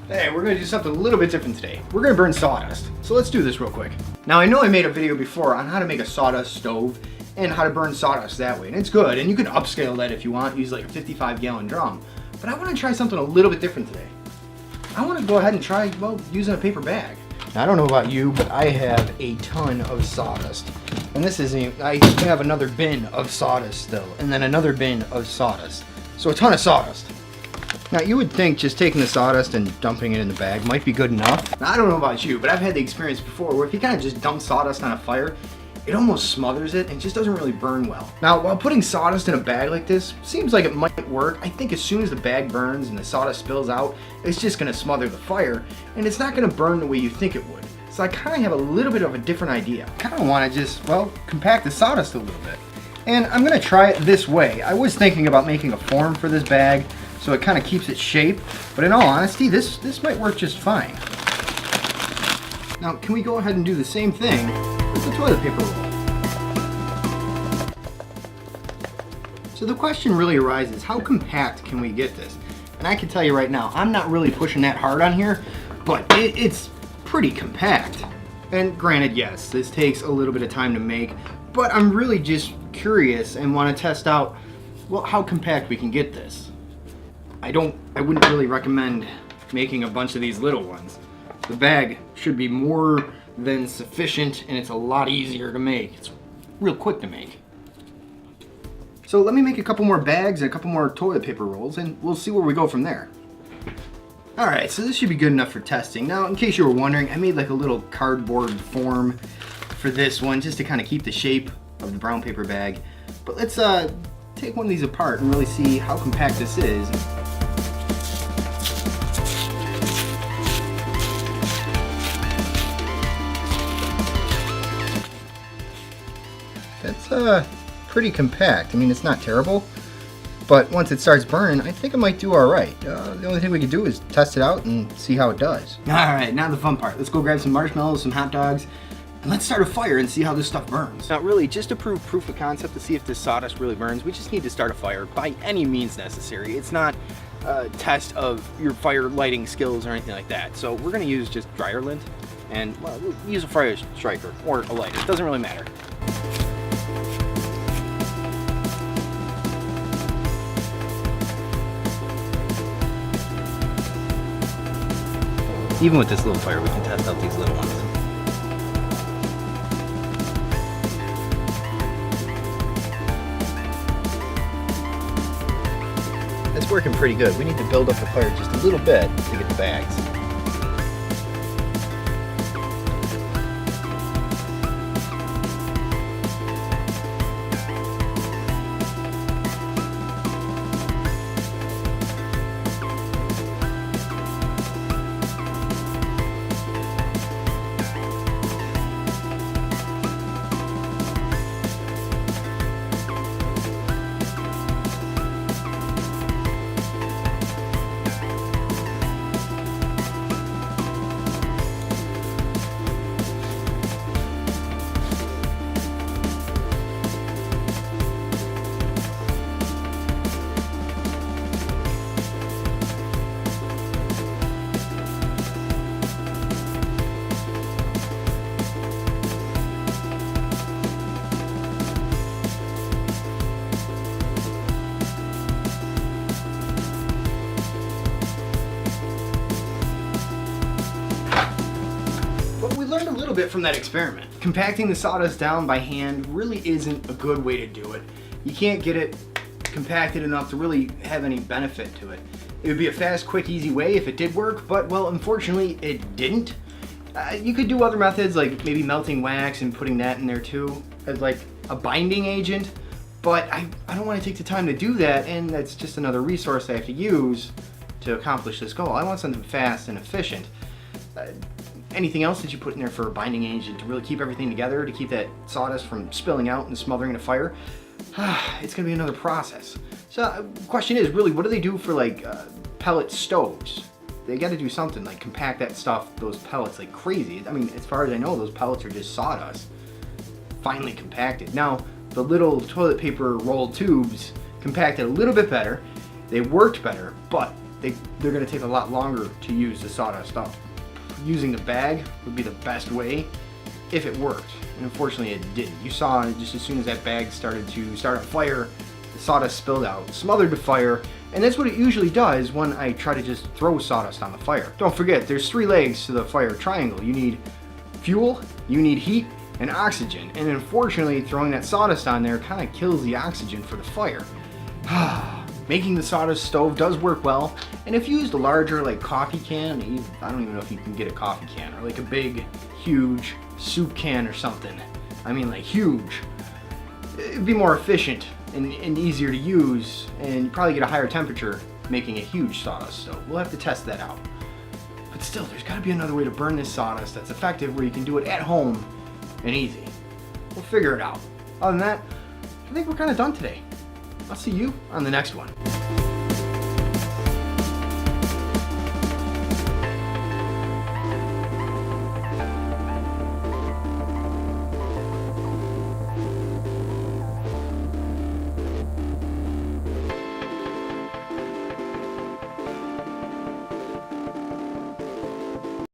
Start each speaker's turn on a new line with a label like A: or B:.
A: Hey, we're gonna do something a little bit different today. We're gonna burn sawdust. So let's do this real quick. Now I know I made a video before on how to make a sawdust stove and how to burn sawdust that way, and it's good, and you can upscale that if you want, use like a 55-gallon drum. But I wanna try something a little bit different today. I wanna go ahead and try, well, using a paper bag. Now, I don't know about you, but I have a ton of sawdust. And this isn't, I have another bin of sawdust still, and then another bin of sawdust. So a ton of sawdust. Now you would think just taking the sawdust and dumping it in the bag might be good enough. Now, I don't know about you, but I've had the experience before where if you kind of just dump sawdust on a fire, it almost smothers it and just doesn't really burn well. Now, while putting sawdust in a bag like this seems like it might work, I think as soon as the bag burns and the sawdust spills out, it's just gonna smother the fire and it's not gonna burn the way you think it would. So I kind of have a little bit of a different idea. I kind of want to just, well, compact the sawdust a little bit. And I'm gonna try it this way. I was thinking about making a form for this bag so it kind of keeps its shape, but in all honesty, this might work just fine. Now, can we go ahead and do the same thing with the toilet paper roll? So the question really arises, how compact can we get this? And I can tell you right now, I'm not really pushing that hard on here, but it's pretty compact. And granted, yes, this takes a little bit of time to make, but I'm really just curious and want to test out, well, how compact we can get this. I wouldn't really recommend making a bunch of these little ones. The bag should be more than sufficient and it's a lot easier to make. It's real quick to make. So let me make a couple more bags and a couple more toilet paper rolls and we'll see where we go from there. Alright, so this should be good enough for testing. Now, in case you were wondering, I made like a little cardboard form for this one just to kind of keep the shape of the brown paper bag. But let's take one of these apart and really see how compact this is. That's pretty compact. I mean, it's not terrible, but once it starts burning, I think it might do all right. The only thing we can do is test it out and see how it does. All right, now the fun part. Let's go grab some marshmallows, some hot dogs, and let's start a fire and see how this stuff burns. Now, really, just to prove proof of concept to see if this sawdust really burns, we just need to start a fire by any means necessary. It's not a test of your fire lighting skills or anything like that. So we're gonna use just dryer lint and, well, we'll use a fire striker or a lighter. It doesn't really matter. Even with this little fire, we can test out these little ones. It's working pretty good. We need to build up the fire just a little bit to get the bags. Learned a little bit from that experiment. Compacting the sawdust down by hand really isn't a good way to do it. You can't get it compacted enough to really have any benefit to it. It would be a fast, quick, easy way if it did work, but well, unfortunately it didn't. You could do other methods like maybe melting wax and putting that in there too as like a binding agent, but I don't want to take the time to do that, and that's just another resource I have to use to accomplish this goal. I want something fast and efficient. Anything else that you put in there for a binding agent to really keep everything together, to keep that sawdust from spilling out and smothering the fire, it's gonna be another process. So the question is really, what do they do for like pellet stoves? They gotta do something like compact that stuff, those pellets like crazy. I mean, as far as I know, those pellets are just sawdust, finely compacted. Now, the little toilet paper rolled tubes compacted a little bit better, they worked better, but they're going to take a lot longer to use the sawdust up. Using the bag would be the best way if it worked, and unfortunately it didn't. You saw just as soon as that bag started to start a fire, the sawdust spilled out, smothered the fire, and that's what it usually does when I try to just throw sawdust on the fire. Don't forget, there's 3 legs to the fire triangle. You need fuel, you need heat, and oxygen, and unfortunately throwing that sawdust on there kind of kills the oxygen for the fire. Making the sawdust stove does work well, and if you used a larger like coffee can, I don't even know if you can get a coffee can, or like a big, huge soup can or something. I mean like huge. It'd be more efficient and easier to use, and you probably get a higher temperature making a huge sawdust stove. We'll have to test that out. But still, there's got to be another way to burn this sawdust that's effective where you can do it at home and easy. We'll figure it out. Other than that, I think we're kind of done today. I'll see you on the next one.